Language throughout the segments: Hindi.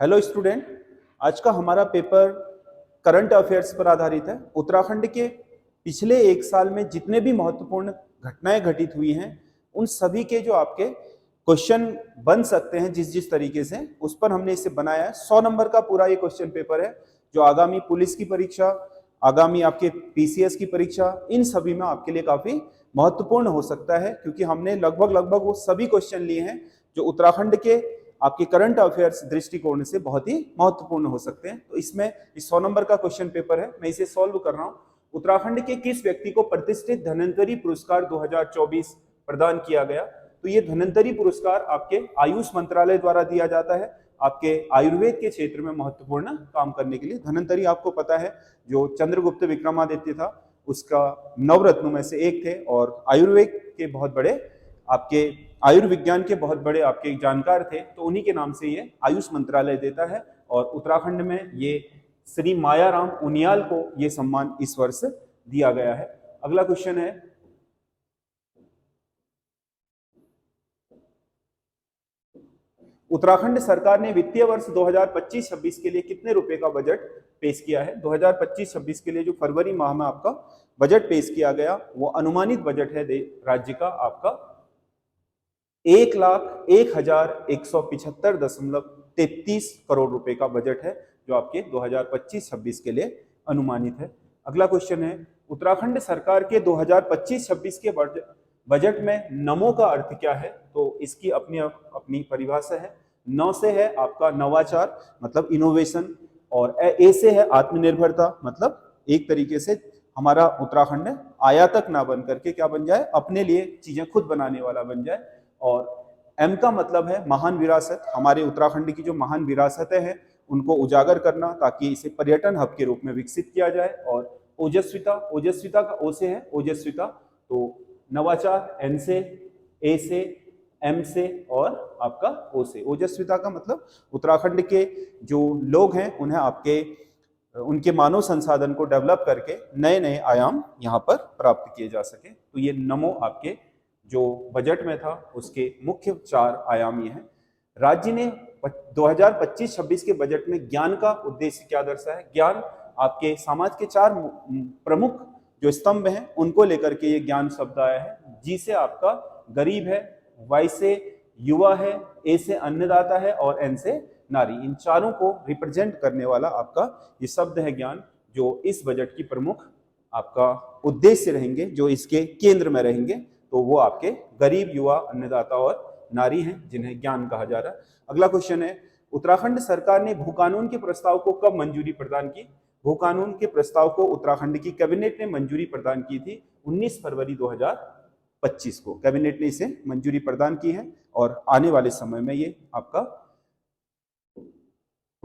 Hello student. आज का हमारा पेपर करंट अफेयर्स पर आधारित है। उत्तराखंड के पिछले एक साल में जितने भी महत्वपूर्ण घटनाएं घटित हुई हैं उन सभी के जो आपके क्वेश्चन बन सकते हैं जिस जिस तरीके से, उस पर हमने इसे बनाया है। 100 नंबर का पूरा ये क्वेश्चन पेपर है जो आगामी पुलिस की परीक्षा, आगामी आपके पीसीएस की परीक्षा, इन सभी में आपके लिए काफी महत्वपूर्ण हो सकता है, क्योंकि हमने लगभग वो सभी क्वेश्चन लिए हैं जो उत्तराखंड के आपके करंट अफेयर्स दृष्टिकोण से बहुत ही महत्वपूर्ण हो सकते हैं। तो इसमें इस 100 नंबर का क्वेश्चन पेपर है, मैं इसे सॉल्व कर रहा हूं। उत्तराखंड के किस व्यक्ति को प्रतिष्ठित धन्वंतरी पुरस्कार 2024 प्रदान किया गया? तो ये धन्वंतरी पुरस्कार आपके आयुष मंत्रालय द्वारा दिया जाता है, आपके आयुर्वेद के क्षेत्र में महत्वपूर्ण काम करने के लिए। धन्वंतरी आपको पता है जो चंद्रगुप्त विक्रमादित्य था उसका नवरत्नों में से एक थे, और आयुर्वेद के बहुत बड़े आपके आयुर्विज्ञान के बहुत बड़े आपके जानकार थे, तो उन्हीं के नाम से ये आयुष मंत्रालय देता है। और उत्तराखंड में ये श्री मायाराम उनियाल को ये सम्मान इस वर्ष दिया गया है। अगला क्वेश्चन है, उत्तराखंड सरकार ने वित्तीय वर्ष 2025-26 के लिए कितने रुपए का बजट पेश किया है? 2025-26 के लिए जो फरवरी माह में आपका बजट पेश किया गया वो अनुमानित बजट है राज्य का आपका 1,01,175.33 करोड़ रुपए का बजट है, जो आपके 2025-26 के लिए अनुमानित है। अगला क्वेश्चन है, उत्तराखंड सरकार के 2025-26 के बजट में नमो का अर्थ क्या है? तो इसकी अपनी अपनी परिभाषा है। न से है आपका नवाचार मतलब इनोवेशन, और ए से है आत्मनिर्भरता, मतलब एक तरीके से हमारा उत्तराखंड आयातक ना बन करके क्या बन जाए, अपने लिए चीजें खुद बनाने वाला बन जाए। और एम का मतलब है महान विरासत, हमारे उत्तराखंड की जो महान विरासतें हैं उनको उजागर करना ताकि इसे पर्यटन हब के रूप में विकसित किया जाए। और ओजस्विता, ओजस्विता का ओ से है ओजस्विता, तो नवाचार एन से, ए से, एम से और आपका ओ से। ओजस्विता का मतलब उत्तराखंड के जो लोग हैं उन्हें आपके उनके मानव संसाधन को डेवलप करके नए नए आयाम यहाँ पर प्राप्त किए जा सके। तो ये नमो आपके जो बजट में था उसके मुख्य 4 आयाम ये हैं। राज्य ने 2025-26 के बजट में ज्ञान का उद्देश्य क्या दर्शाया है? ज्ञान आपके समाज के 4 प्रमुख जो स्तंभ हैं उनको लेकर के ये ज्ञान शब्द आया है। जी से आपका गरीब है, वाई से युवा है, ए से अन्नदाता है और एन से नारी। इन चारों को रिप्रेजेंट करने वाला आपका ये शब्द है ज्ञान, जो इस बजट की प्रमुख आपका उद्देश्य रहेंगे, जो इसके केंद्र में रहेंगे। तो वो आपके गरीब, युवा, अन्नदाता और नारी हैं जिन्हें ज्ञान कहा जा रहा है। अगला क्वेश्चन है, उत्तराखंड सरकार ने भू कानून के प्रस्ताव को कब मंजूरी प्रदान की? भू कानून के प्रस्ताव को उत्तराखंड की कैबिनेट ने मंजूरी प्रदान की थी 19 फरवरी 2025 को कैबिनेट ने इसे मंजूरी प्रदान की है, और आने वाले समय में ये आपका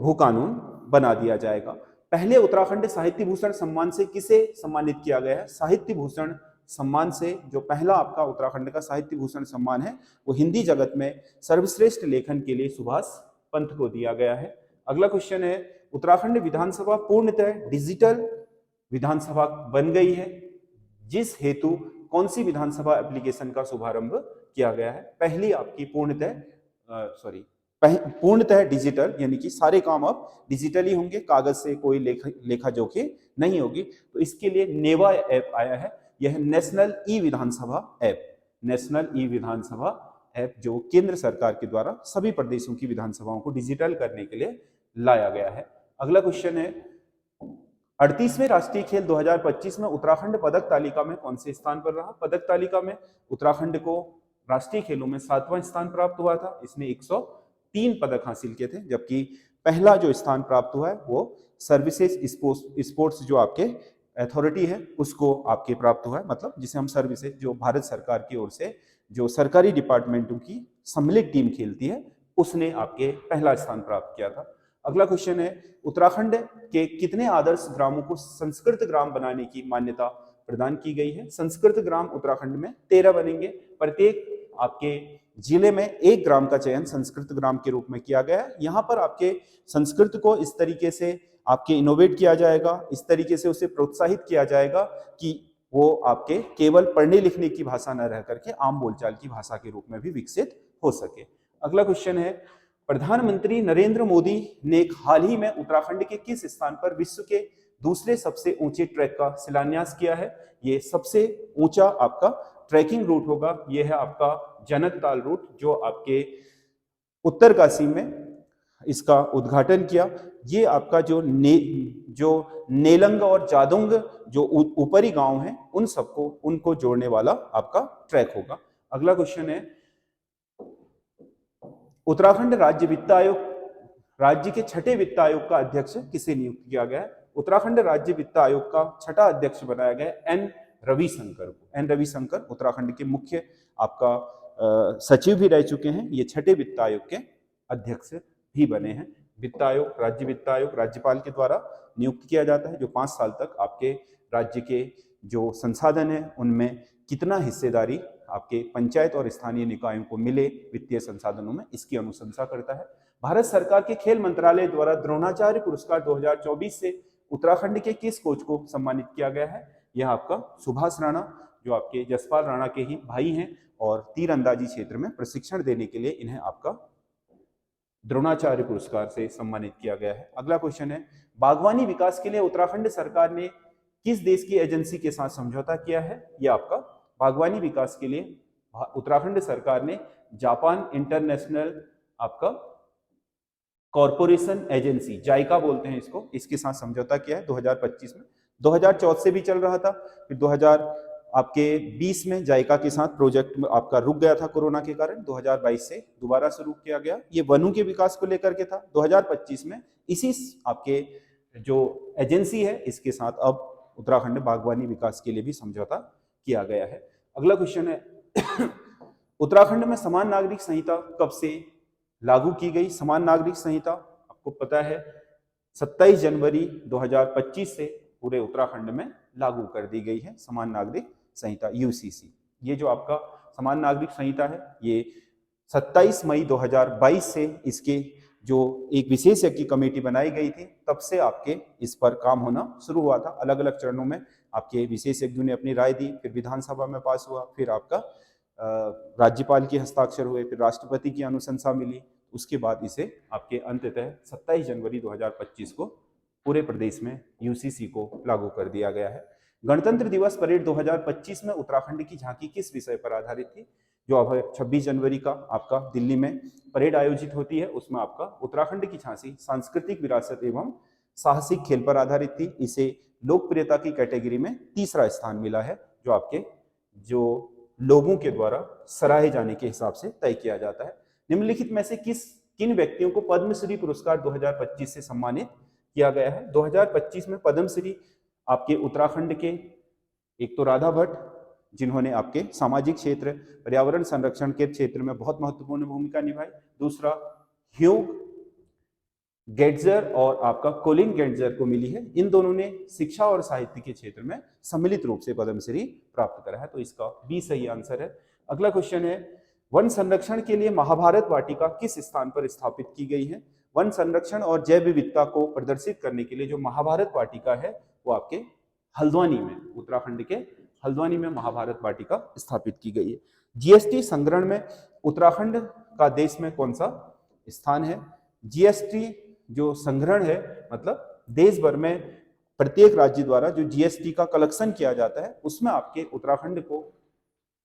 भू कानून बना दिया जाएगा। पहले उत्तराखंड साहित्य भूषण सम्मान से किसे सम्मानित किया गया है? साहित्य भूषण सम्मान से जो पहला आपका उत्तराखंड का साहित्य भूषण सम्मान है वो हिंदी जगत में सर्वश्रेष्ठ लेखन के लिए सुभाष पंत को दिया गया है। अगला क्वेश्चन है, उत्तराखंड विधानसभा पूर्णतः डिजिटल विधानसभा बन गई है, जिस हेतु कौन सी विधानसभा एप्लीकेशन का शुभारंभ किया गया है? पहली आपकी पूर्णतः डिजिटल, यानी कि सारे काम अब डिजिटली होंगे, कागज से कोई लेखा जोखी नहीं होगी। तो इसके लिए नेवा ऐप आया है, यह नेशनल ई विधानसभा ऐप, नेशनल ई विधानसभा ऐप जो केंद्र सरकार के द्वारा सभी प्रदेशों की विधानसभाओं को डिजिटल करने के लिए लाया गया है। अगला क्वेश्चन है, 38वें राष्ट्रीय खेल 2025 में उत्तराखंड पदक तालिका में कौन से स्थान पर रहा? पदक तालिका में उत्तराखंड को राष्ट्रीय खेलों में 7वां स्थान प्राप्त हुआ था। इसने 103 पदक हासिल किए थे, जबकि पहला जो स्थान प्राप्त हुआ है वो सर्विसेज स्पोर्ट्स जो आपके अथॉरिटी है उसको आपके प्राप्त हुआ है, मतलब जिसे हम सर्विसेज, जो भारत सरकार की ओर से जो सरकारी डिपार्टमेंटों की सम्मिलित टीम खेलती है, उसने आपके पहला स्थान प्राप्त किया था। अगला क्वेश्चन है, उत्तराखंड के कितने आदर्श ग्रामों को संस्कृत ग्राम बनाने की मान्यता प्रदान की गई है? संस्कृत ग्राम उत्तराखंड में 13 बनेंगे। प्रत्येक आपके जिले में एक ग्राम का चयन संस्कृत ग्राम के रूप में किया गया है। यहाँ पर आपके संस्कृत को इस तरीके से आपके इनोवेट किया जाएगा, इस तरीके से उसे प्रोत्साहित किया जाएगा कि वो आपके केवल पढ़ने लिखने की भाषा न रह करके आम बोलचाल की भाषा के रूप में भी विकसित हो सके। अगला क्वेश्चन है, प्रधानमंत्री नरेंद्र मोदी ने हाल ही में उत्तराखंड के किस स्थान पर विश्व के दूसरे सबसे ऊंचे ट्रैक का शिलान्यास किया है? ये सबसे ऊंचा आपका ट्रैकिंग रूट होगा, ये है आपका जनकताल रूट, जो आपके उत्तरकाशी में इसका उद्घाटन किया। ये आपका जो नेलंग और जादुंग जो ऊपरी गांव हैं उन सबको उनको जोड़ने वाला आपका ट्रैक होगा। अगला क्वेश्चन है, उत्तराखंड राज्य वित्त आयोग, राज्य के छठे वित्त आयोग का अध्यक्ष किसे नियुक्त किया गया है? उत्तराखंड राज्य वित्त आयोग का छठा अध्यक्ष बनाया गया एन रविशंकर को। एन रविशंकर उत्तराखंड के मुख्य आपका सचिव भी रह चुके हैं, ये छठे वित्त आयोग के अध्यक्ष भी बने हैं। वित्त आयोग, राज्य वित्त आयोग राज्यपाल के द्वारा नियुक्त किया जाता है, जो 5 साल तक आपके राज्य के जो संसाधन है उनमें कितना हिस्सेदारी आपके पंचायत और स्थानीय निकायों को मिले वित्तीय संसाधनों में, इसकी अनुशंसा करता है। भारत सरकार के खेल मंत्रालय द्वारा द्रोणाचार्य पुरस्कार 2024 से उत्तराखंड के किस कोच को सम्मानित किया गया है? यह आपका सुभाष राणा, जो आपके जसपाल राणा के ही भाई हैं और तीरंदाजी क्षेत्र में प्रशिक्षण देने के लिए इन्हें आपका द्रोणाचार्य पुरस्कार से सम्मानित किया गया है। अगला क्वेश्चन है, बागवानी विकास के लिए उत्तराखंड सरकार ने किस देश की एजेंसी के साथ समझौता किया है? यह आपका बागवानी विकास के लिए उत्तराखंड सरकार ने जापान इंटरनेशनल आपका कॉरपोरेशन एजेंसी, जाइका बोलते हैं इसको, इसके साथ समझौता किया है 2025 में। 2014 से भी चल रहा था, फिर 2020 में जाइका के साथ प्रोजेक्ट आपका रुक गया था कोरोना के कारण, 2022 से दोबारा शुरू किया गया। ये वनों के विकास को लेकर के था। 2025 में इसी आपके जो एजेंसी है इसके साथ अब उत्तराखंड बागवानी विकास के लिए भी समझौता किया गया है। अगला क्वेश्चन है, उत्तराखंड में समान नागरिक संहिता कब से लागू की गई? समान नागरिक संहिता आपको पता है 27 जनवरी 2025 से पूरे उत्तराखंड में लागू कर दी गई है समान नागरिक संहिता, यूसीसी। ये जो आपका समान नागरिक संहिता है ये 27 मई 2022 से इसके जो एक विशेषज्ञ कमेटी बनाई गई थी तब से आपके इस पर काम होना शुरू हुआ था। अलग अलग चरणों में आपके विशेषज्ञों ने अपनी राय दी, फिर विधानसभा में पास हुआ, फिर आपका राज्यपाल के हस्ताक्षर हुए, फिर राष्ट्रपति की अनुशंसा मिली, उसके बाद इसे आपके अंततः 27 जनवरी 2025 को पूरे प्रदेश में यूसीसी को लागू कर दिया गया है। गणतंत्र दिवस परेड 2025 में उत्तराखंड की झांकी किस विषय पर आधारित थी? जो अब 26 जनवरी का आपका दिल्ली में परेड आयोजित होती है उसमें आपका उत्तराखंड की झांकी सांस्कृतिक विरासत एवं साहसिक खेल पर आधारित थी। इसे लोकप्रियता की कैटेगरी में तीसरा स्थान मिला है, जो आपके जो लोगों के द्वारा सराहे जाने के हिसाब से तय किया जाता है। निम्नलिखित में से किन व्यक्तियों को पद्मश्री पुरस्कार 2025 से सम्मानित किया गया है? 2025 में पद्मश्री आपके उत्तराखंड के एक तो राधा भट्ट, जिन्होंने आपके सामाजिक क्षेत्र पर्यावरण संरक्षण के क्षेत्र में बहुत महत्वपूर्ण भूमिका निभाई। दूसरा ह्यूग गेट्जर और आपका कोलिन गेट्जर को मिली है। इन दोनों ने शिक्षा और साहित्य के क्षेत्र में सम्मिलित रूप से पद्मश्री प्राप्त करा है, तो इसका बी सही आंसर है। अगला क्वेश्चन है, वन संरक्षण के लिए महाभारत वाटिका किस स्थान पर स्थापित की गई है? वन संरक्षण और जैव विविधता को प्रदर्शित करने के लिए जो महाभारत वाटिका है वो आपके हल्द्वानी में, उत्तराखंड के हल्द्वानी में महाभारत वाटिका स्थापित की गई है। जीएसटी संग्रहण में उत्तराखंड का देश में कौन सा स्थान है? जीएसटी जो संग्रहण है मतलब देश भर में प्रत्येक राज्य द्वारा जो जीएसटी का कलेक्शन किया जाता है उसमें आपके उत्तराखंड को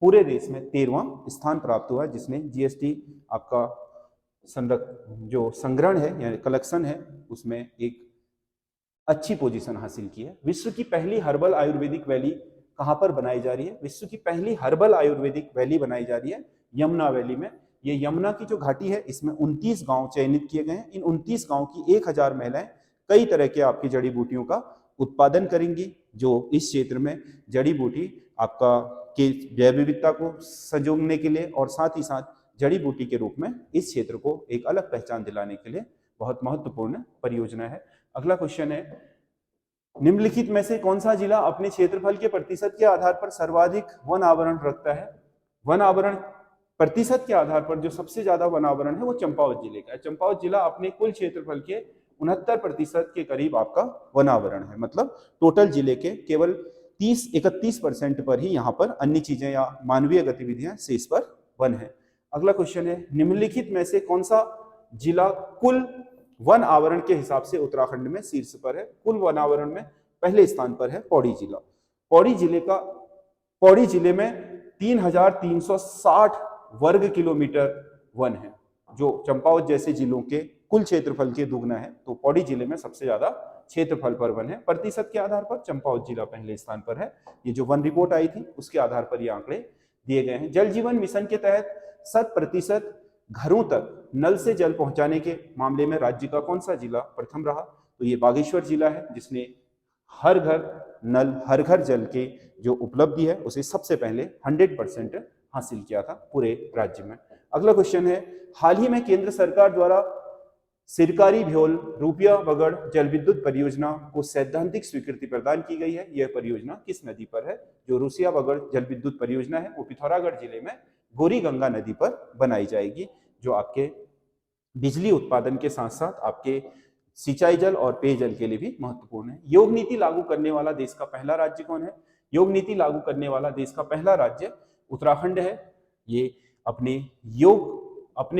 पूरे देश में 13वां स्थान प्राप्त हुआ, जिसने जीएसटी आपका जो संग्रहण है यानी कलेक्शन है उसमें एक अच्छी पोजीशन हासिल की है। विश्व की पहली हर्बल आयुर्वेदिक वैली कहां पर बनाई जा रही है? विश्व की पहली हर्बल आयुर्वेदिक वैली बनाई जा रही है यमुना वैली में। ये यमुना की जो घाटी है इसमें 29 गांव चयनित किए गए हैं। इन 29 गांव की 1000 महिलाएं कई तरह के आपकी जड़ी बूटियों का उत्पादन करेंगी, जो इस क्षेत्र में जड़ी बूटी आपका के जैव विविधता को संजोने के लिए और साथ ही साथ जड़ी बूटी के रूप में इस क्षेत्र को एक अलग पहचान दिलाने के लिए बहुत महत्वपूर्ण परियोजना है। अगला क्वेश्चन है, निम्नलिखित में से कौन सा जिला अपने क्षेत्रफल के प्रतिशत के आधार पर सर्वाधिक वन आवरण रखता है? वन आवरण प्रतिशत के आधार पर जो सबसे ज्यादा वन आवरण है वो चंपावत जिले का है। चंपावत जिला अपने कुल क्षेत्रफल के 69% के करीब आपका वन आवरण है, मतलब टोटल जिले के केवल 30-31% पर ही यहाँ पर अन्य चीजें या मानवीय गतिविधियां शेष पर वन है। अगला क्वेश्चन है, निम्नलिखित में से कौन सा जिला कुल वन आवरण के हिसाब से उत्तराखंड में शीर्ष पर है। कुल वन आवरण में पहले स्थान पर है पौड़ी जिला। पौड़ी जिले में 3,360 वर्ग किलोमीटर वन है, जो चंपावत जैसे जिलों के कुल क्षेत्रफल के दुगना है। तो पौड़ी जिले में सबसे ज्यादा क्षेत्रफल पर वन है। प्रतिशत के आधार पर चंपावत जिला पहले स्थान पर है। ये जो वन रिपोर्ट आई थी उसके आधार पर ये आंकड़े दिए गए हैं। जल जीवन मिशन के तहत 100% घरों तक नल से जल पहुंचाने के मामले में राज्य का कौन सा जिला प्रथम रहा? तो ये बागेश्वर जिला है, जिसने हर घर नल हर घर जल के जो उपलब्धि है उसे सबसे पहले 100% हासिल किया था पूरे राज्य में। अगला क्वेश्चन है, हाल ही में केंद्र सरकार द्वारा सिरकारी भ्योल रूपिया बगड़ जल विद्युत परियोजना को सैद्धांतिक स्वीकृति प्रदान की गई है। यह परियोजना किस नदी पर है? जो रूसिया बगड़ जल विद्युत परियोजना है वो पिथौरागढ़ जिले में गौरी गंगा नदी पर बनाई जाएगी, जो आपके बिजली उत्पादन के साथ साथ आपके सिंचाई जल और पेयजल के लिए भी महत्वपूर्ण है। योग नीति लागू करने वाला देश का पहला राज्य कौन है? योग नीति लागू करने वाला देश का पहला राज्य उत्तराखंड है। ये अपने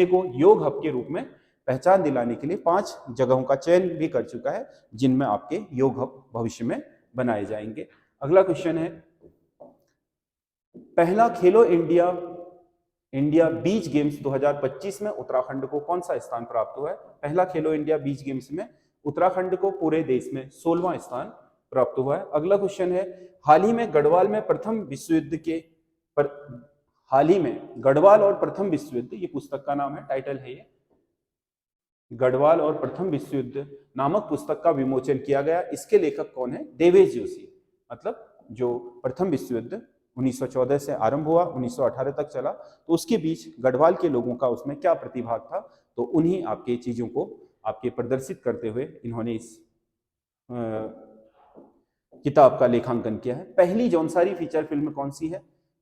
को योग हब के रूप में पहचान दिलाने के लिए 5 जगहों का चयन भी कर चुका है, जिनमें आपके योग हब भविष्य में बनाए जाएंगे। अगला क्वेश्चन है, पहला खेलो इंडिया बीच गेम्स 2025 में उत्तराखंड को कौन सा स्थान प्राप्त हुआ है? पहला खेलो इंडिया बीच गेम्स में उत्तराखंड को पूरे देश में 16वां स्थान प्राप्त हुआ है। अगला क्वेश्चन है, हाल ही में गढ़वाल और प्रथम विश्व युद्ध, ये पुस्तक का नाम है, टाइटल है ये, गढ़वाल और प्रथम विश्व युद्ध नामक पुस्तक का विमोचन किया गया। इसके लेखक कौन है? देवेश जोशी। मतलब जो प्रथम विश्व युद्ध 1914 से आरंभ हुआ, 1918 तक चला, तो उसके बीच गढ़वाल के लोगों का उसमें क्या प्रतिभाग था, तो उन्हीं आपके चीजों को आपके प्रदर्शित करते हुए इन्होंने इस किताब का लेखांकन किया है। पहली जौनसारी फीचर फिल्म कौन सी है?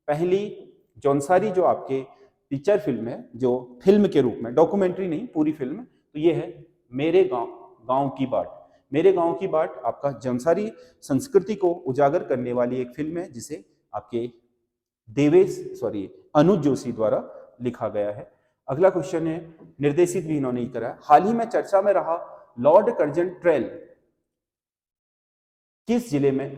पहली जौनसारी जो आपके फीचर फिल्म है, जो फिल्म के रूप में, डॉक्यूमेंट्री नहीं पूरी फिल्म, तो ये है मेरे गांव की बाट। मेरे गांव की बाट आपका जौनसारी संस्कृति को उजागर करने वाली एक फिल्म है, जिसे आपके अनुज जोशी द्वारा लिखा गया है। अगला क्वेश्चन है, निर्देशित भी इन्होंने ही करा है। हाल ही में चर्चा में रहा लॉर्ड कर्जन ट्रेल किस जिले में?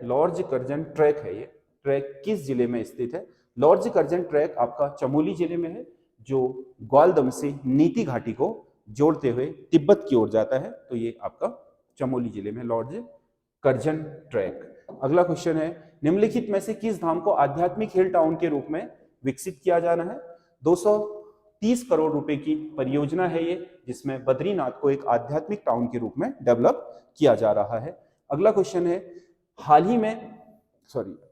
लॉर्ड कर्जन ट्रैक है, ये ट्रैक किस जिले में स्थित है? लॉर्ड कर्जन ट्रैक आपका चमोली जिले में है, जो ग्वालदम से नीति घाटी को जोड़ते हुए तिब्बत की ओर जाता है। तो ये आपका चमोली जिले में लॉर्ड कर्जन ट्रैक। अगला क्वेश्चन है, निम्नलिखित में से किस धाम को आध्यात्मिक हिल टाउन के रूप में विकसित किया जाना है? 230 करोड़ रुपए की परियोजना है ये, जिसमें बद्रीनाथ को एक आध्यात्मिक टाउन के रूप में डेवलप किया जा रहा है। अगला क्वेश्चन है, हाल ही में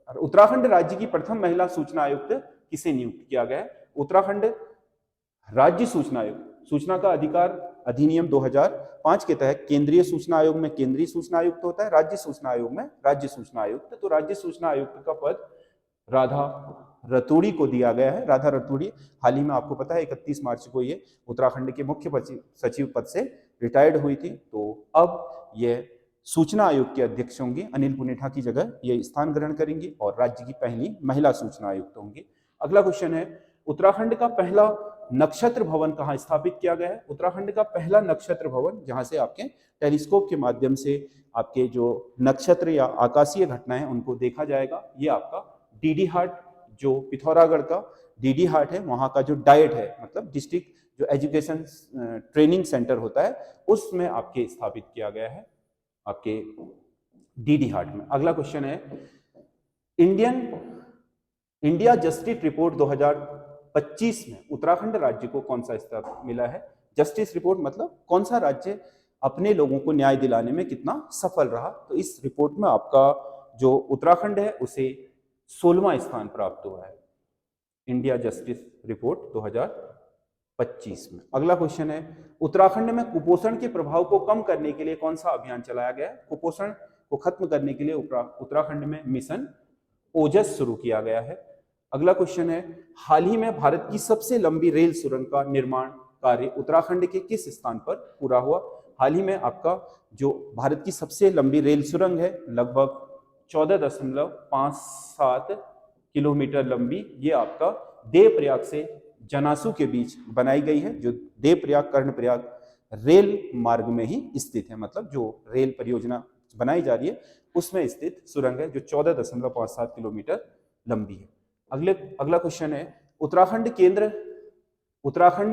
उत्तराखंड राज्य की प्रथम महिला सूचना आयुक्त किसे नियुक्त किया गया? उत्तराखंड राज्य सूचना आयोग, सूचना का अधिकार अधिनियम 2005 के तहत केंद्रीय सूचना आयोग में केंद्रीय सूचना आयुक्त होता है, राज्य सूचना आयोग में राज्य सूचना आयुक्त। तो राज्य सूचना आयुक्त का पद राधा रतूड़ी को दिया गया है। राधा रतूड़ी हाल ही में आपको पता है 31 मार्च को ये उत्तराखंड के मुख्य सचिव पद से रिटायर्ड हुई थी। तो अब ये सूचना आयोग के अध्यक्ष होंगे, अनिल पुनेठा की जगह ये स्थान ग्रहण करेंगी और राज्य की पहली महिला सूचना आयुक्त होंगी। अगला क्वेश्चन है, उत्तराखंड का पहला नक्षत्र भवन कहाँ स्थापित किया गया है? उत्तराखंड का पहला नक्षत्र भवन, जहां से आपके टेलीस्कोप के माध्यम से आपके जो नक्षत्र या आकाशीय घटनाएं उनको देखा जाएगा, ये आपका डीडी हाट, जो पिथौरागढ़ का डीडी हाट है, वहां का जो डाइट है, मतलब डिस्ट्रिक्ट जो एजुकेशन ट्रेनिंग सेंटर होता है, उसमें आपके स्थापित किया गया है आपके डीडी हाट में। अगला क्वेश्चन है, इंडिया जस्टिस रिपोर्ट 2025 में उत्तराखंड राज्य को कौन सा स्थान मिला है? जस्टिस रिपोर्ट मतलब कौन सा राज्य अपने लोगों को न्याय दिलाने में कितना सफल रहा। तो इस रिपोर्ट में आपका जो उत्तराखंड है उसे 16वां स्थान प्राप्त हुआ है, इंडिया जस्टिस रिपोर्ट 2025 में। अगला क्वेश्चन है, उत्तराखंड में कुपोषण के प्रभाव को कम करने के लिए कौन सा अभियान चलाया गया है? कुपोषण को खत्म करने के लिए उत्तराखंड में मिशन ओजस शुरू किया गया है। अगला क्वेश्चन है, हाल ही में भारत की सबसे लंबी रेल सुरंग का निर्माण कार्य उत्तराखंड के किस स्थान पर पूरा हुआ? हाल ही में आपका जो भारत की सबसे लंबी रेल सुरंग है, लगभग 14.57 किलोमीटर लंबी, ये आपका देवप्रयाग से जनासू के बीच बनाई गई है, जो देवप्रयाग कर्णप्रयाग रेल मार्ग में ही स्थित है। मतलब जो रेल परियोजना बनाई जा रही है उसमें स्थित सुरंग है, जो 14.57 किलोमीटर लंबी है। अगला क्वेश्चन है, उत्तराखंड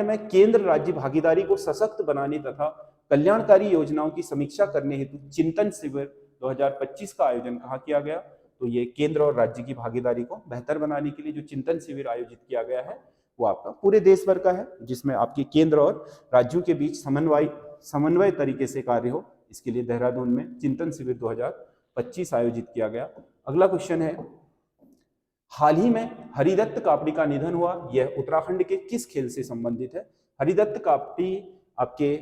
में केंद्र राज्य भागीदारी को सशक्त बनाने तथा कल्याणकारी योजनाओं की समीक्षा करने हेतु चिंतन शिविर 2025 का आयोजन कहाँ किया गया? तो ये केंद्र और राज्य की भागीदारी को बेहतर बनाने के लिए जो चिंतन शिविर आयोजित किया गया है वो आपका पूरे देश भर का है, जिसमें आपके केंद्र और राज्यों के बीच समन्वय तरीके से कार्य हो, इसके लिए देहरादून में चिंतन शिविर 2025 आयोजित किया गया। अगला क्वेश्चन है, हाल ही में हरिदत्त कापड़ी का निधन हुआ, यह उत्तराखंड के किस खेल से संबंधित है? हरिदत्त कापड़ी आपके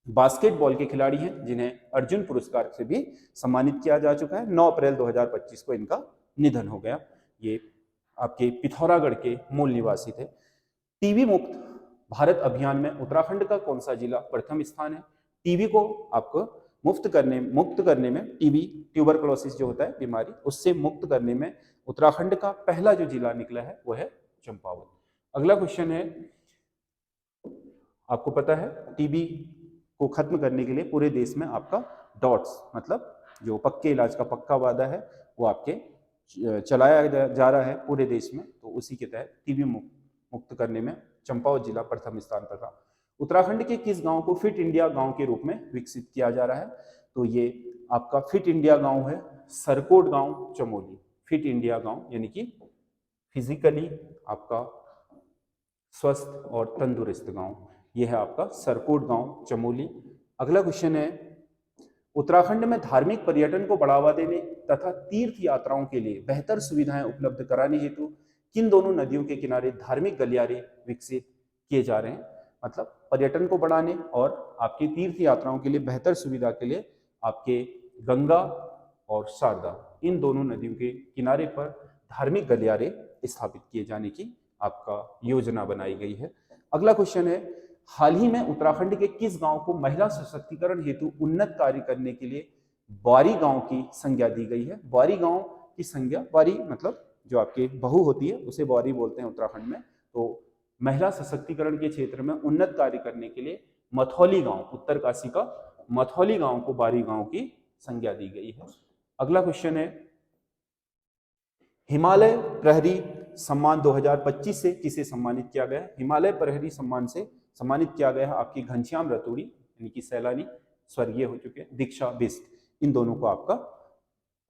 बास्केटबॉल के खिलाड़ी हैं, जिन्हें अर्जुन पुरस्कार से भी सम्मानित किया जा चुका है। 9 अप्रैल 2025 को इनका निधन हो गया। ये आपके पिथौरागढ़ के मूल निवासी थे। टीबी मुक्त भारत अभियान में उत्तराखंड का कौन सा जिला प्रथम स्थान है? टीबी को आपको मुक्त करने में टीबी ट्यूबरकुलोसिस जो होता है बीमारी, उससे मुक्त करने में उत्तराखंड का पहला जो जिला निकला है वो है चंपावत। अगला क्वेश्चन है, आपको पता है टीबी को खत्म करने के लिए पूरे देश में आपका डॉट्स मतलब जो पक्के इलाज का पक्का वादा है वो आपके चलाया जा रहा है पूरे देश में, तो उसी के तहत टीबी मुक्त करने में चंपावत जिला प्रथम स्थान पर था। उत्तराखंड के किस गांव को फिट इंडिया गांव के रूप में विकसित किया जा रहा है? तो ये आपका फिट इंडिया गांव है सरकोट गांव चमोली। फिट इंडिया गांव यानी कि फिजिकली आपका स्वस्थ और तंदुरुस्त गांव, यह है आपका सरकोट गांव चमोली। अगला क्वेश्चन है, उत्तराखंड में धार्मिक पर्यटन को बढ़ावा देने तथा तीर्थ यात्राओं के लिए बेहतर सुविधाएं उपलब्ध कराने हेतु किन दोनों नदियों के किनारे धार्मिक गलियारे विकसित किए जा रहे हैं? मतलब पर्यटन को बढ़ाने और आपकी तीर्थ यात्राओं के लिए बेहतर सुविधा के लिए आपके गंगा और शारदा इन दोनों नदियों के किनारे पर धार्मिक गलियारे स्थापित किए जाने की आपका योजना बनाई गई है। अगला क्वेश्चन है, हाल ही में उत्तराखंड के किस गांव को महिला सशक्तिकरण हेतु उन्नत कार्य करने के लिए बारी गांव की संज्ञा दी गई है? बारी गांव की संज्ञा, बारी मतलब जो आपके बहू होती है उसे बारी बोलते हैं उत्तराखंड में। तो महिला सशक्तिकरण के क्षेत्र में उन्नत कार्य करने के लिए मथौली गांव, उत्तरकाशी का मथौली गांव को बारी गांव की संज्ञा दी गई है। अगला क्वेश्चन है, हिमालय प्रहरी सम्मान 2025 से किसे सम्मानित किया गया? हिमालय प्रहरी सम्मान से सम्मानित किया गया है आपकी घनश्याम रतूड़ी यानी कि सैलानी स्वर्गीय हो चुके हैं, दीक्षा बिष्ट, इन दोनों को आपका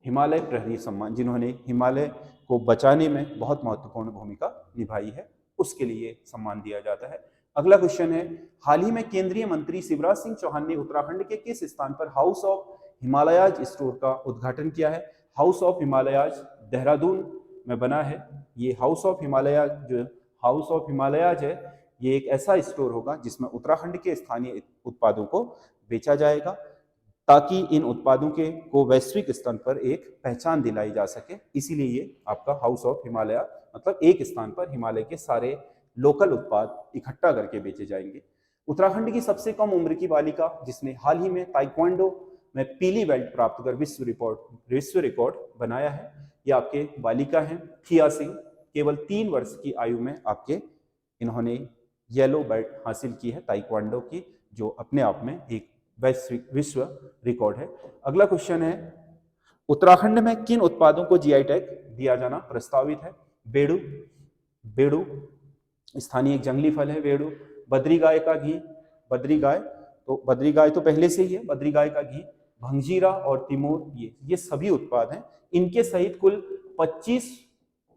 हिमालय प्रहरी सम्मान, जिन्होंने हिमालय को बचाने में बहुत महत्वपूर्ण भूमिका निभाई है, उसके लिए सम्मान दिया जाता है। अगला क्वेश्चन है, हाल ही में केंद्रीय मंत्री शिवराज सिंह चौहान ने उत्तराखंड के किस स्थान पर हाउस ऑफ हिमालयाज स्टोर का उद्घाटन किया है? हाउस ऑफ हिमालयाज देहरादून में बना है। ये हाउस ऑफ हिमालयाज है, ये एक ऐसा स्टोर होगा जिसमें उत्तराखंड के स्थानीय उत्पादों को बेचा जाएगा ताकि इन उत्पादों के को वैश्विक स्तर पर एक पहचान दिलाई जा सके। इसीलिए ये आपका हाउस ऑफ हिमालय मतलब एक स्थान पर हिमालय के सारे लोकल उत्पाद इकट्ठा करके बेचे जाएंगे। उत्तराखंड की सबसे कम उम्र की बालिका जिसने हाल ही में ताइक्वांडो में पीली बेल्ट प्राप्त कर विश्व रिकॉर्ड बनाया है, ये आपके बालिका हैं थिया सिंह। केवल 3 वर्ष की आयु में आपके इन्होंने येलो बेल्ट हासिल की है ताइक्वांडो की, जो अपने आप में एक विश्व रिकॉर्ड है। अगला क्वेश्चन है, उत्तराखंड में किन उत्पादों को जीआई टैग दिया जाना प्रस्तावित है? बेड़ू स्थानीय एक जंगली फल है बेड़ू। बद्री गाय का घी, बद्री गाय तो पहले से ही है, बद्री गाय का घी, भंगजीरा और तिमोर, ये सभी उत्पाद हैं। इनके सहित कुल 25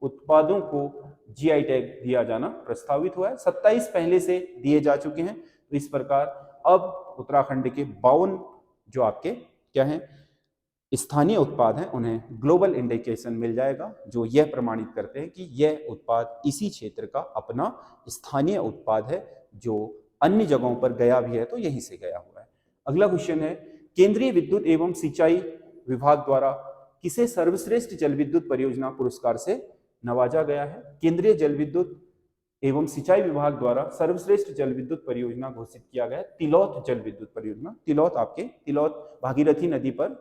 उत्पादों को जीआई टैग दिया जाना प्रस्तावित हुआ है। 27 पहले से दिए जा चुके हैं। तो इस प्रकार अब उत्तराखंड के 52 जो आपके क्या हैं स्थानीय उत्पाद हैं उन्हें ग्लोबल इंडिकेशन मिल जाएगा, जो यह प्रमाणित करते हैं कि यह उत्पाद इसी क्षेत्र का अपना स्थानीय उत्पाद है, जो अन्य जगहों पर गया भी है तो यहीं से गया हुआ है। अगला क्वेश्चन है, केंद्रीय विद्युत एवं सिंचाई विभाग द्वारा किसे सर्वश्रेष्ठ जल विद्युत परियोजना पुरस्कार से नवाजा गया है? केंद्रीय जल विद्युत एवं सिंचाई विभाग द्वारा सर्वश्रेष्ठ जल विद्युत परियोजना घोषित किया गया तिलौत जल विद्युत परियोजना। तिलौत भागीरथी नदी पर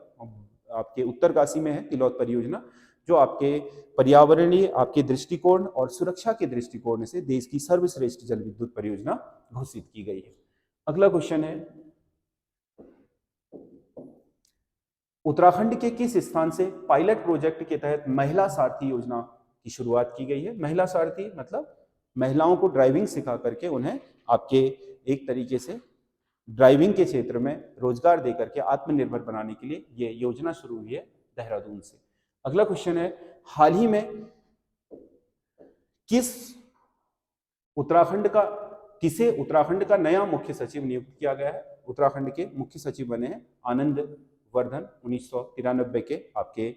आपके उत्तरकाशी में है तिलौत परियोजना। जो आपके पर्यावरणीय आपके दृष्टिकोण और सुरक्षा के दृष्टिकोण से देश की सर्वश्रेष्ठ जल विद्युत परियोजना घोषित की गई है। अगला क्वेश्चन है, उत्तराखंड के किस स्थान से पायलट प्रोजेक्ट के तहत महिला सारथी योजना की शुरुआत की गई है? महिला सारथी मतलब महिलाओं को ड्राइविंग सिखा करके उन्हें आपके एक तरीके से ड्राइविंग के क्षेत्र में रोजगार देकर के आत्मनिर्भर बनाने के लिए ये योजना शुरू हुई है देहरादून से। अगला क्वेश्चन है, हाल ही में किसे उत्तराखंड का नया मुख्य सचिव नियुक्त किया गया है? उत्तराखंड के मुख्य सचिव बने हैं आनंद वर्धन, 1993 के आपके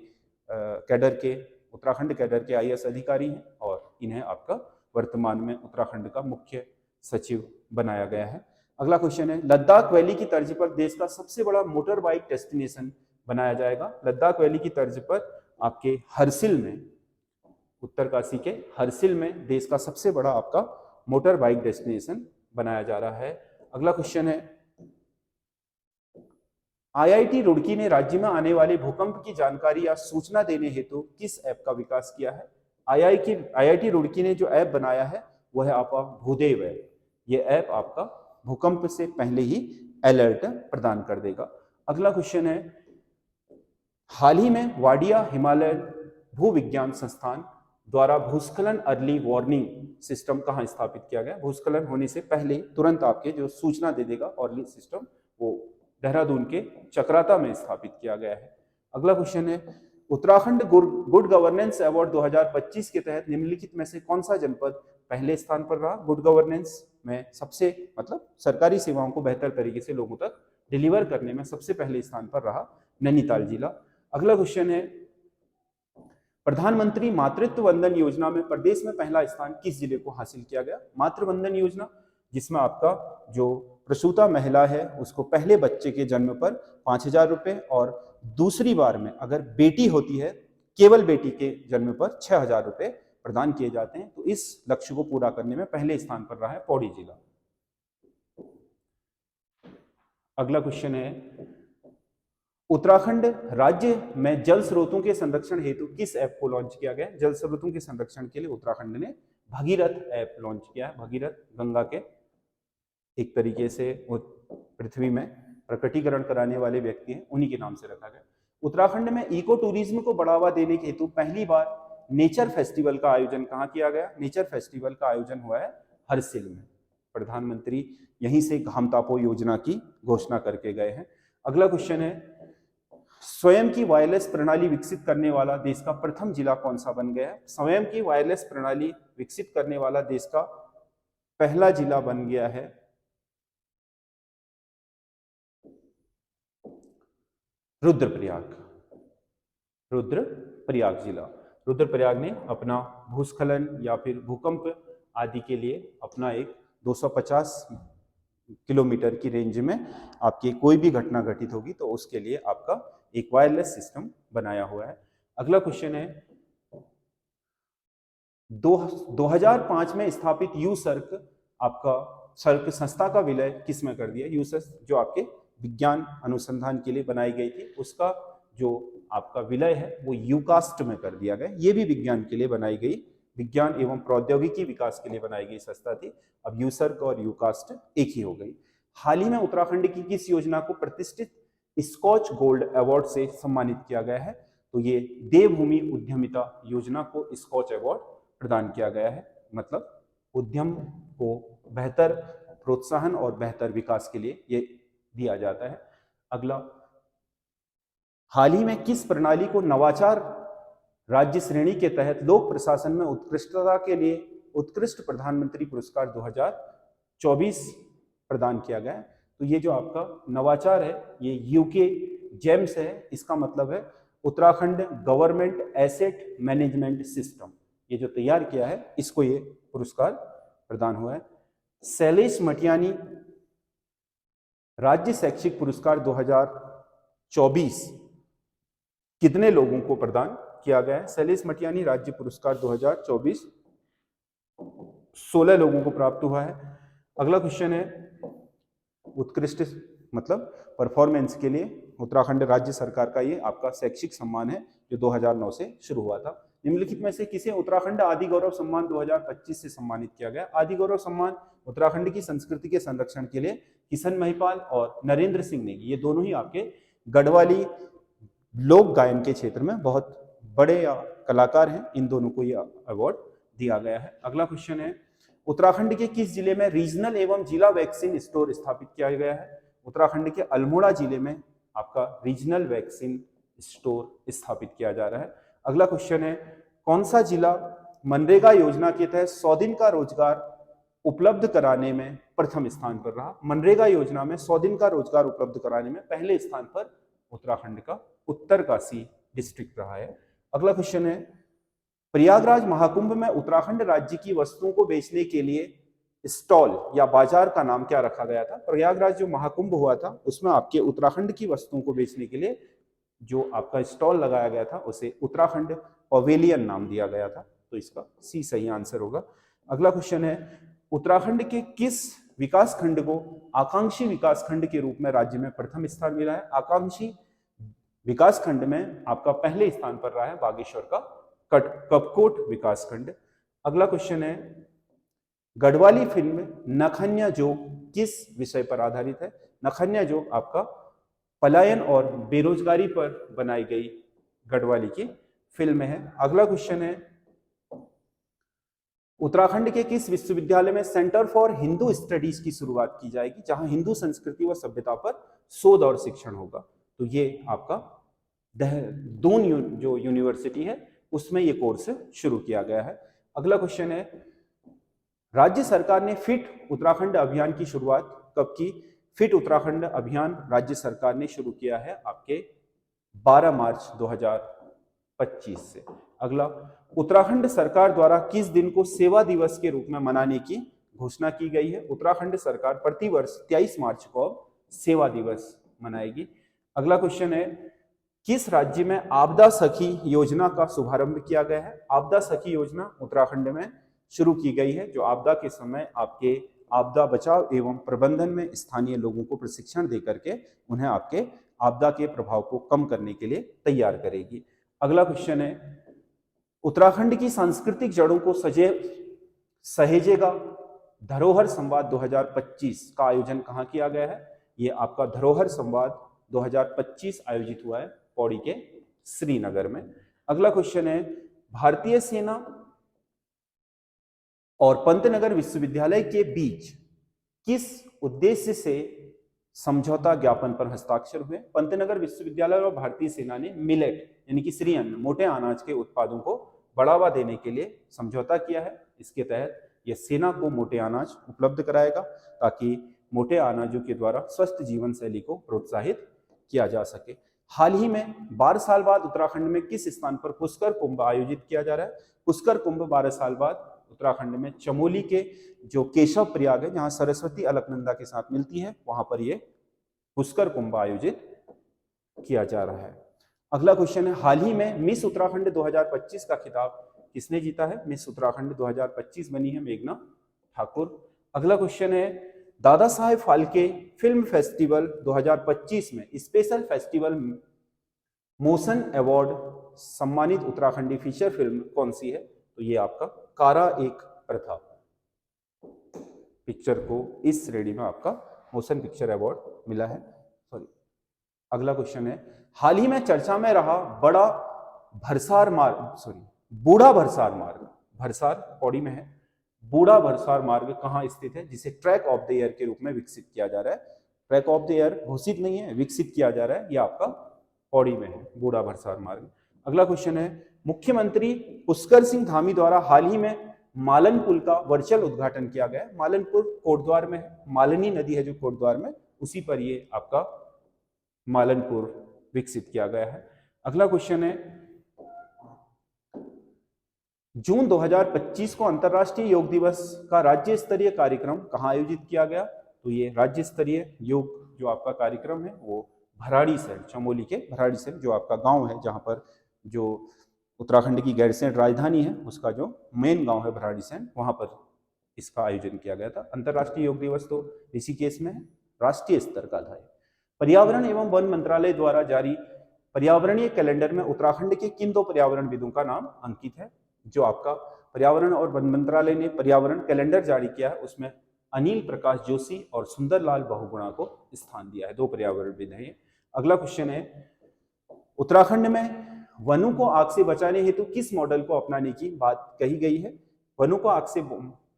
कैडर के उत्तराखंड कैडर के आईएएस अधिकारी हैं और इन्हें आपका वर्तमान में उत्तराखंड का मुख्य सचिव बनाया गया है। अगला क्वेश्चन है, लद्दाख वैली की तर्ज पर देश का सबसे बड़ा मोटर बाइक डेस्टिनेशन बनाया जाएगा। लद्दाख वैली की तर्ज पर आपके हरसिल में, उत्तरकाशी के हरसिल में देश का सबसे बड़ा आपका मोटर बाइक डेस्टिनेशन बनाया जा रहा है। अगला क्वेश्चन है, आईआईटी रुड़की ने राज्य में आने वाले भूकंप की जानकारी या सूचना देने हेतु किस ऐप का विकास किया है? आईआईटी रुड़की ने जो ऐप बनाया है वह है आपका भूदेव ऐप। ये ऐप आपका भूकंप से पहले ही अलर्ट प्रदान कर देगा। अगला क्वेश्चन है, हाल ही में वाडिया हिमालयन भूविज्ञान संस्थान द्वारा भूस्खलन अर्ली वार्निंग सिस्टम कहाँ स्थापित किया गया? भूस्खलन होने से पहले तुरंत आपके जो सूचना दे देगा अर्ली सिस्टम, वो देहरादून के चक्राता में स्थापित किया गया है। अगला क्वेश्चन है, उत्तराखंड गुड गवर्नेंस अवार्ड 2025 के तहत निम्नलिखित में से कौन सा जनपद पहले स्थान पर रहा? गुड गवर्नेंस में सबसे मतलब सरकारी सेवाओं को बेहतर तरीके से लोगों तक डिलीवर करने में सबसे पहले स्थान पर रहा नैनीताल जिला। अगला क्वेश्चन है, प्रधानमंत्री मातृत्व वंदन योजना में प्रदेश में पहला स्थान किस जिले को हासिल किया गया? मातृ वंदन योजना, जिसमें आपका जो प्रसूता महिला है उसको पहले बच्चे के जन्म पर 5,000 रुपए और दूसरी बार में अगर बेटी होती है केवल बेटी के जन्म पर 6,000 रुपए प्रदान किए जाते हैं। तो इस लक्ष्य को पूरा करने में पहले स्थान पर रहा है पौड़ी जिला। अगला क्वेश्चन है, उत्तराखंड राज्य में जल स्रोतों के संरक्षण हेतु किस ऐप को लॉन्च किया गया? जल स्रोतों के संरक्षण के लिए उत्तराखंड ने भगीरथ ऐप लॉन्च किया है। भगीरथ गंगा के एक तरीके से पृथ्वी में प्रकटीकरण कराने वाले व्यक्ति हैं, उन्हीं के नाम से रखा गया। उत्तराखंड में इको टूरिज्म को बढ़ावा देने के हेतु पहली बार नेचर फेस्टिवल का आयोजन कहाँ किया गया? नेचर फेस्टिवल का आयोजन हुआ है हरसिल में। प्रधानमंत्री यहीं से घामतापो योजना की घोषणा करके गए हैं। अगला क्वेश्चन है, स्वयं की वायरलेस प्रणाली विकसित करने वाला देश का प्रथम जिला कौन सा बन गया है? स्वयं की वायरलेस प्रणाली विकसित करने वाला देश का पहला जिला बन गया है रुद्रप्रयाग। रुद्रप्रयाग जिला, रुद्रप्रयाग ने अपना भूस्खलन या फिर भूकंप आदि के लिए अपना एक 250 किलोमीटर की रेंज में आपकी कोई भी घटना घटित होगी तो उसके लिए आपका एक वायरलेस सिस्टम बनाया हुआ है। अगला क्वेश्चन है, 2005 में स्थापित यूसर्क आपका सर्क संस्था का विलय किस में कर दिया? यूसर्क जो आपके विज्ञान अनुसंधान के लिए बनाई गई थी उसका जो आपका विलय है वो यूकास्ट में कर दिया गया। ये भी विज्ञान के लिए बनाई गई, विज्ञान एवं प्रौद्योगिकी विकास के लिए बनाई गई संस्था थी। अब यूसर्क और यूकास्ट एक ही हो गई। हाल ही में उत्तराखंड की किस योजना को प्रतिष्ठित स्कॉच गोल्ड अवार्ड से सम्मानित किया गया है? तो ये देवभूमि उद्यमिता योजना को स्कॉच अवार्ड प्रदान किया गया है। मतलब उद्यम को बेहतर प्रोत्साहन और बेहतर विकास के लिए ये दिया जाता है। अगला, हाल ही में किस प्रणाली को नवाचार राज्य श्रेणी के तहत लोक प्रशासन में उत्कृष्टता के लिए उत्कृष्ट प्रधानमंत्री पुरस्कार 2024 प्रदान किया गया है? तो ये जो आपका नवाचार है ये यूके जेम्स है। इसका मतलब है Uttarakhand government asset management system, ये जो तैयार किया है इसको ये पुरस्कार प्रदान हुआ है। शैलेश मटियानी राज्य शैक्षिक पुरस्कार 2024 कितने लोगों को प्रदान किया गया है? शैलेश मटियानी राज्य पुरस्कार 2024 16 लोगों को प्राप्त हुआ है। अगला क्वेश्चन है, उत्कृष्ट मतलब परफॉर्मेंस के लिए उत्तराखंड राज्य सरकार का ये आपका शैक्षिक सम्मान है जो 2009 से शुरू हुआ था। निम्नलिखित में से किसे उत्तराखंड आदि गौरव सम्मान 2025 से सम्मानित किया गया? आदि गौरव सम्मान उत्तराखंड की संस्कृति के संरक्षण के लिए किशन महिपाल और नरेंद्र सिंह नेगी, ये दोनों ही आपके गढ़वाली लोक गायन के क्षेत्र में बहुत बड़े कलाकार हैं, इन दोनों को ये अवार्ड दिया गया है। अगला क्वेश्चन है, उत्तराखंड के किस जिले में रीजनल एवं जिला वैक्सीन स्टोर स्थापित किया गया है? उत्तराखंड के अल्मोड़ा जिले में आपका रीजनल वैक्सीन स्टोर स्थापित किया जा रहा है। अगला क्वेश्चन है, कौन सा जिला मनरेगा योजना के तहत 100 दिन का रोजगार उपलब्ध कराने में प्रथम स्थान पर रहा? मनरेगा योजना में 100 दिन का रोजगार उपलब्ध कराने में पहले स्थान पर उत्तराखंड का उत्तरकाशी डिस्ट्रिक्ट रहा है। अगला क्वेश्चन है, प्रयागराज महाकुंभ में उत्तराखंड राज्य की वस्तुओं को बेचने के लिए स्टॉल या बाजार का नाम क्या रखा गया था? प्रयागराज जो महाकुंभ हुआ था उसमें आपके उत्तराखंड की वस्तुओं को बेचने के लिए जो आपका स्टॉल लगाया गया था उसे उत्तराखंड पवेलियन नाम दिया गया था, तो इसका सी सही आंसर होगा। अगला क्वेश्चन है, उत्तराखंड के किस विकास खंड को आकांक्षी विकास खंड के रूप में राज्य में प्रथम स्थान मिला है? आकांक्षी विकास खंड में आपका पहले स्थान पर रहा है बागेश्वर का कपकोट विकास खंड। अगला क्वेश्चन है, गढ़वाली फिल्म नखन्या जोग किस विषय पर आधारित है? नखन्या जोग आपका पलायन और बेरोजगारी पर बनाई गई गढ़वाली की फिल्म है। अगला क्वेश्चन है, उत्तराखंड के किस विश्वविद्यालय में सेंटर फॉर हिंदू स्टडीज की शुरुआत की जाएगी, जहां हिंदू संस्कृति व सभ्यता पर शोध और शिक्षण होगा? तो ये आपका देहरादून जो यूनिवर्सिटी है उसमें ये कोर्स शुरू किया गया है। अगला क्वेश्चन है, राज्य सरकार ने फिट उत्तराखंड अभियान की शुरुआत कब की? फिट उत्तराखंड अभियान राज्य सरकार ने शुरू किया है आपके 12 मार्च 2025 से। अगला, उत्तराखंड सरकार द्वारा किस दिन को सेवा दिवस के रूप में मनाने की घोषणा की गई है? उत्तराखंड सरकार प्रतिवर्ष 23 मार्च को सेवा दिवस मनाएगी। अगला क्वेश्चन है, किस राज्य में आपदा सखी योजना का शुभारंभ किया गया है? आपदा सखी योजना उत्तराखंड में शुरू की गई है, जो आपदा के समय आपके आपदा बचाव एवं प्रबंधन में स्थानीय लोगों को प्रशिक्षण दे करके उन्हें आपके आपदा के प्रभाव को कम करने के लिए तैयार करेगी। अगला क्वेश्चन है, उत्तराखंड की सांस्कृतिक जड़ों को सहेजेगा धरोहर संवाद 2025 का आयोजन कहाँ किया गया है? ये आपका धरोहर संवाद 2025 आयोजित हुआ है पौड़ी के श्रीनगर में। अगला क्वेश्चन है, भारतीय सेना और पंतनगर विश्वविद्यालय के बीच किस उद्देश्य से समझौता ज्ञापन पर हस्ताक्षर हुए? पंतनगर विश्वविद्यालय और भारतीय सेना ने मिलेट यानी कि श्री अन्न मोटे अनाज के उत्पादों को बढ़ावा देने के लिए समझौता किया है। इसके तहत यह सेना को मोटे अनाज उपलब्ध कराएगा ताकि मोटे अनाजों के द्वारा स्वस्थ जीवन शैली को प्रोत्साहित किया जा सके। हाल ही में 12 साल बाद उत्तराखंड में किस स्थान पर पुष्कर कुंभ आयोजित किया जा रहा है? पुष्कर कुंभ 12 साल बाद उत्तराखंड में चमोली के जो केशव प्रयाग है, जहां सरस्वती अलकनंदा के साथ मिलती है, वहां पर ये पुष्कर कुंभ आयोजित किया जा रहा है। अगला क्वेश्चन है, हाल ही में मिस उत्तराखंड 2025 का खिताब किसने जीता है? मिस उत्तराखंड 2025 बनी है मेघना ठाकुर। अगला क्वेश्चन है, दादा साहेब फाल्के फिल्म फेस्टिवल 2025 में स्पेशल फेस्टिवल मोशन अवार्ड सम्मानित उत्तराखंडी फीचर फिल्म कौन सी है? तो ये आपका कारा एक प्रथा पिक्चर को इस श्रेणी में आपका मोशन पिक्चर अवार्ड मिला है। अगला क्वेश्चन है, हाल ही में चर्चा में रहा बूढ़ा भरसार मार्ग, भरसार पौड़ी में है, बूढ़ा भरसार मार्ग कहाँ स्थित है, जिसे ट्रैक ऑफ द ईयर के रूप में विकसित किया जा रहा है? ट्रैक ऑफ द ईयर घोषित नहीं है, विकसित किया जा रहा है। यह आपका पौड़ी में है बूढ़ा भरसार मार्ग। अगला क्वेश्चन है, मुख्यमंत्री पुष्कर सिंह धामी द्वारा हाल ही में मालन पुल का वर्चुअल उद्घाटन किया गया है। मालन पुल कोटद्वार में है, मालनी नदी है जो कोटद्वार में, उसी पर ये आपका मालनपुर विकसित किया गया है। अगला क्वेश्चन है, जून 2025 को अंतर्राष्ट्रीय योग दिवस का राज्य स्तरीय कार्यक्रम कहाँ आयोजित किया गया? तो ये राज्य स्तरीय योग जो आपका कार्यक्रम है वो भराड़ीसैंण, चमोली के भराड़ीसैंण जो आपका गांव है, जहां पर जो उत्तराखंड की गैरसैंण राजधानी है उसका जो मेन गांव है भराड़ीसैंण, वहां पर इसका आयोजन किया गया था। अंतर्राष्ट्रीय योग दिवस तो ऋषिकेश में है, राष्ट्रीय स्तर का था। पर्यावरण एवं वन मंत्रालय द्वारा जारी पर्यावरणीय कैलेंडर में उत्तराखंड के किन 2 पर्यावरणविदों का नाम अंकित है? जो आपका पर्यावरण और वन मंत्रालय ने पर्यावरण कैलेंडर जारी किया है उसमें अनिल प्रकाश जोशी और सुंदरलाल बहुगुणा को स्थान दिया है। 2 पर्यावरणविद हैं। अगला क्वेश्चन है, उत्तराखंड में वनों को आग से बचाने हेतु किस मॉडल को अपनाने की बात कही गई है? वनों को आग से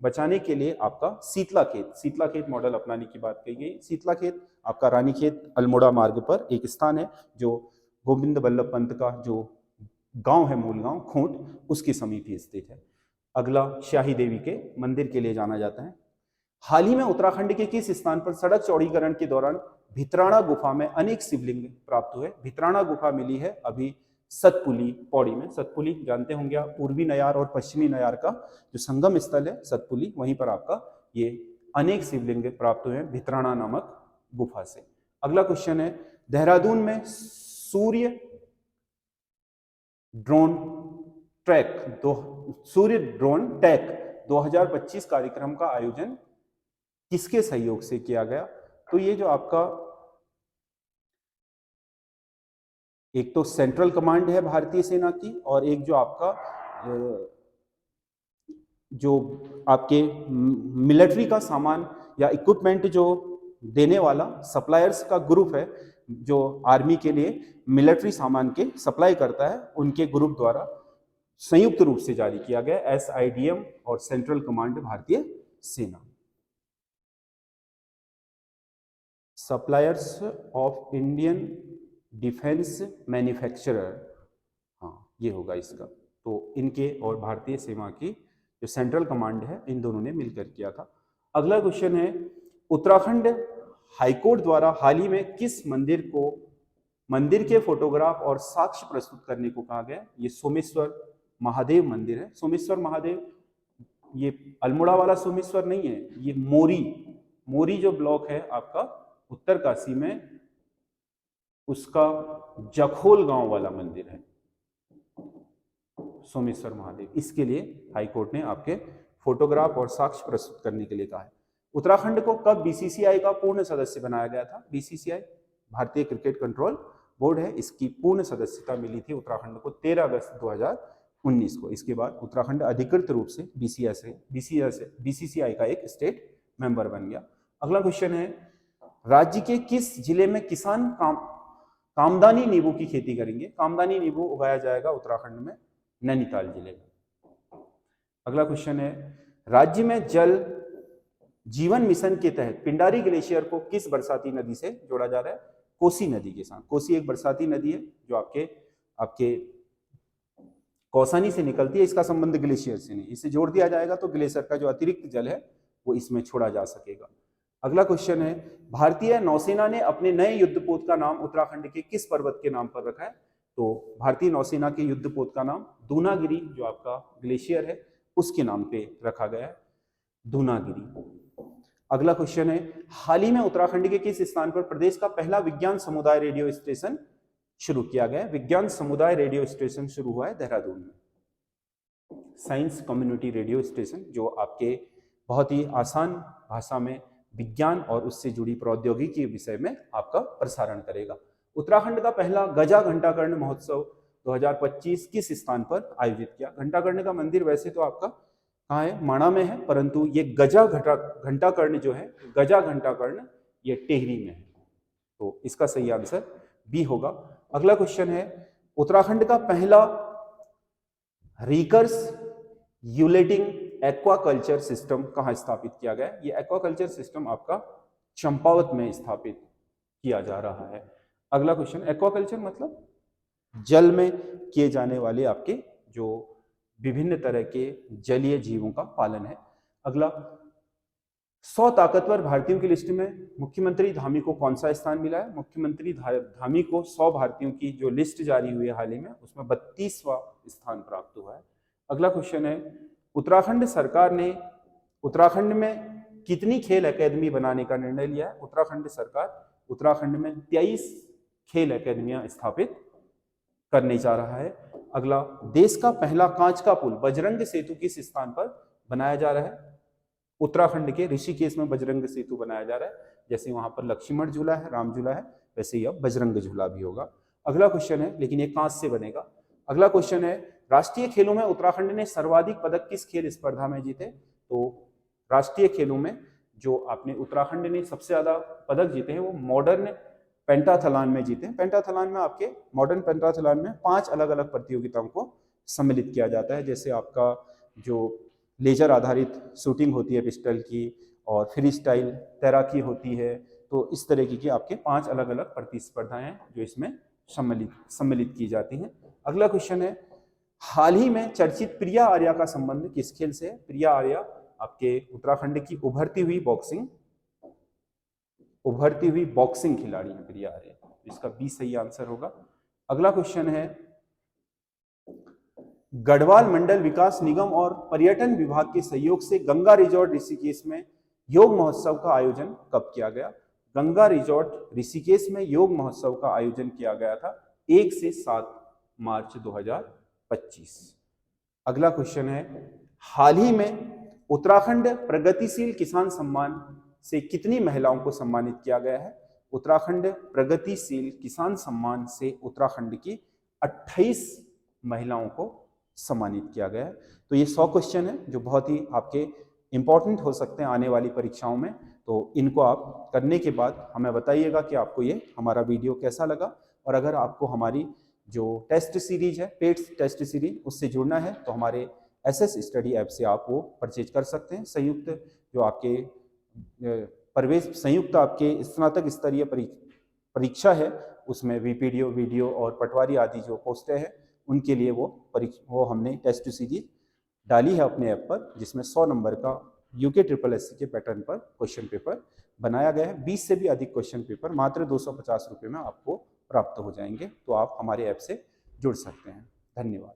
बचाने के लिए आपका शीतला खेत मॉडल अपनाने की बात कही गई। शीतला खेत आपका रानीखेत अल्मोड़ा मार्ग पर एक स्थान है जो गोविंद बल्लभ पंत का जो गांव है, मूल गांव खोंट, उसके समीप ही स्थित है। अगला शाही देवी के मंदिर के लिए जाना जाता है। हाल ही में उत्तराखंड के किस स्थान पर सड़क चौड़ीकरण के दौरान भितराणा गुफा में अनेक शिवलिंग प्राप्त हुए? भितराणा गुफा मिली है अभी सतपुली पौड़ी में। सतपुली जानते होंगे आप, पूर्वी नयार और पश्चिमी नयार का जो संगम स्थल है सतपुली, वहीं पर आपका ये अनेक शिवलिंग प्राप्त हुए हैं भितराणा नामक गुफा से। अगला क्वेश्चन है, देहरादून में सूर्य ड्रोन टेक 2025 कार्यक्रम का आयोजन किसके सहयोग से किया गया? तो ये जो आपका एक तो सेंट्रल कमांड है भारतीय सेना की, और एक जो आपका जो आपके मिलिट्री का सामान या इक्विपमेंट जो देने वाला सप्लायर्स का ग्रुप है जो आर्मी के लिए मिलिट्री सामान के सप्लाई करता है, उनके ग्रुप द्वारा संयुक्त रूप से जारी किया गया SIDM और सेंट्रल कमांड भारतीय सेना। Suppliers of Indian defence manufacturer, हाँ ये होगा इसका। तो इनके और भारतीय सेना की जो सेंट्रल कमांड है इन दोनों ने मिलकर किया था। अगला क्वेश्चन है, उत्तराखंड हाईकोर्ट द्वारा हाल ही में किस मंदिर के फोटोग्राफ और साक्ष्य प्रस्तुत करने को कहा गया? ये सोमेश्वर महादेव मंदिर है। सोमेश्वर महादेव ये अल्मोड़ा वाला सोमेश्वर नहीं है, ये मोरी जो ब्लॉक है आपका उत्तरकाशी में, उसका जखोल गांव वाला मंदिर है सोमेश्वर महादेव। इसके लिए हाईकोर्ट ने आपके फोटोग्राफ और साक्ष्य प्रस्तुत करने के लिए कहा है। उत्तराखंड को कब BCCI का पूर्ण सदस्य बनाया गया था? BCCI भारतीय क्रिकेट कंट्रोल बोर्ड है, इसकी पूर्ण सदस्यता मिली थी उत्तराखंड को 13 अगस्त 2019 को। इसके बाद उत्तराखंड अधिकृत रूप से BCCI का एक स्टेट मेंबर बन गया। अगला क्वेश्चन है, राज्य के किस जिले में किसान कामदानी नींबू की खेती करेंगे? कामदानी नींबू उगाया जाएगा उत्तराखंड में नैनीताल जिले में। अगला क्वेश्चन है, राज्य में जल जीवन मिशन के तहत पिंडारी ग्लेशियर को किस बरसाती नदी से जोड़ा जा रहा है? कोसी नदी के साथ। कोसी एक बरसाती नदी है जो आपके कौसानी से निकलती है, इसका संबंध ग्लेशियर से नहीं। इसे जोड़ दिया जाएगा तो ग्लेशियर का जो अतिरिक्त जल है वो इसमें छोड़ा जा सकेगा। अगला क्वेश्चन है, भारतीय नौसेना ने अपने नए युद्धपोत का नाम उत्तराखंड के किस पर्वत के नाम पर रखा है? तो भारतीय नौसेना के युद्धपोत का नाम दूनागिरी, जो आपका ग्लेशियर है उसके नाम पे रखा गया है, दूनागिरी। अगला क्वेश्चन है, हाल ही में उत्तराखंड के किस स्थान पर प्रदेश का पहला विज्ञान समुदाय रेडियो स्टेशन शुरू किया गया? विज्ञान समुदाय रेडियो स्टेशन शुरू हुआ है देहरादून में, साइंस कम्युनिटी रेडियो स्टेशन, जो आपके बहुत ही आसान भाषा में विज्ञान और उससे जुड़ी प्रौद्योगिकी के विषय में आपका प्रसारण करेगा। उत्तराखंड का पहला गजा घंटाकर्ण महोत्सव 2025 किस स्थान पर आयोजित किया? घंटाकर्ण का मंदिर वैसे तो आपका कहाँ है? माणा में है, परंतु ये गजा घंटाकर्ण जो है, गजा घंटाकर्ण ये टेहरी में है। तो इसका सही आंसर बी होगा। अगला क्वेश्चन है, उत्तराखंड का पहला रिकर्स यूलेटिंग एक्वाकल्चर सिस्टम कहाँ स्थापित किया गया? ये एक्वाकल्चर सिस्टम आपका चंपावत में स्थापित किया जा रहा है। अगला क्वेश्चन, एक्वाकल्चर मतलब जल में किए जाने वाले आपके जो विभिन्न तरह के जलीय जीवों का पालन है। अगला, 100 ताकतवर भारतीयों की लिस्ट में मुख्यमंत्री धामी को कौन सा स्थान मिला है? मुख्यमंत्री धामी को 100 भारतीयों की जो लिस्ट जारी हुई है हाल ही में, उसमें 32वां स्थान प्राप्त हुआ है। अगला क्वेश्चन है, उत्तराखंड सरकार ने उत्तराखंड में कितनी खेल एकेडमी बनाने का निर्णय लिया है? उत्तराखंड सरकार उत्तराखंड में 23 खेल एकेडमियां स्थापित करने जा रहा है। अगला, देश का पहला कांच का पुल बजरंग सेतु किस स्थान पर बनाया जा रहा है? उत्तराखंड के ऋषिकेश में बजरंग सेतु बनाया जा रहा है, जैसे वहां पर लक्ष्मण झूला है, राम झूला है, वैसे ही अब बजरंग झूला भी होगा। अगला क्वेश्चन है, लेकिन ये कांच से बनेगा। अगला क्वेश्चन है, राष्ट्रीय खेलों में उत्तराखंड ने सर्वाधिक पदक किस खेल स्पर्धा में जीते? तो राष्ट्रीय खेलों में जो आपने उत्तराखंड ने सबसे ज्यादा पदक जीते हैं वो मॉडर्न पेंटाथलन में जीते हैं। पेंटाथलन में आपके मॉडर्न पेंटाथलन में 5 अलग अलग प्रतियोगिताओं को सम्मिलित किया जाता है, जैसे आपका जो लेजर आधारित शूटिंग होती है पिस्टल की, और फ्री स्टाइल तैराकी होती है। तो इस तरह की आपके 5 अलग अलग प्रतिस्पर्धाएं हैं जो इसमें सम्मिलित की जाती हैं। अगला क्वेश्चन है, हाल ही में चर्चित प्रिया आर्या का संबंध किस खेल से है? प्रिया आर्या आपके उत्तराखंड की उभरती हुई बॉक्सिंग खिलाड़ी है प्रिया आर्या। इसका बी सही आंसर होगा। अगला क्वेश्चन है, गढ़वाल मंडल विकास निगम और पर्यटन विभाग के सहयोग से गंगा रिजॉर्ट ऋषिकेश में योग महोत्सव का आयोजन कब किया गया? गंगा रिजॉर्ट ऋषिकेश में योग महोत्सव का आयोजन किया गया था 1 से 7 मार्च 2025। अगला क्वेश्चन है, हाल ही में उत्तराखंड प्रगतिशील किसान सम्मान से कितनी महिलाओं को सम्मानित किया गया है? उत्तराखंड प्रगतिशील किसान सम्मान से उत्तराखंड की 28 महिलाओं को सम्मानित किया गया है। तो ये 100 क्वेश्चन है जो बहुत ही आपके इंपॉर्टेंट हो सकते हैं आने वाली परीक्षाओं में। तो इनको आप करने के बाद हमें बताइएगा कि आपको ये हमारा वीडियो कैसा लगा, और अगर आपको हमारी जो टेस्ट सीरीज है, पेड टेस्ट सीरीज, उससे जुड़ना है तो हमारे एसएस स्टडी ऐप से आप वो परचेज कर सकते हैं। संयुक्त जो आपके संयुक्त आपके स्नातक स्तरीय परीक्षा है उसमें वीपीडीओ, वीडियो और पटवारी आदि जो पोस्टें हैं उनके लिए वो हमने टेस्ट सीरीज डाली है अपने ऐप पर, जिसमें 100 नंबर का यूके SSS के पैटर्न पर क्वेश्चन पेपर बनाया गया है। 20 से भी अधिक क्वेश्चन पेपर मात्र 250 रुपये में आपको प्राप्त हो जाएंगे। तो आप हमारे ऐप से जुड़ सकते हैं। धन्यवाद।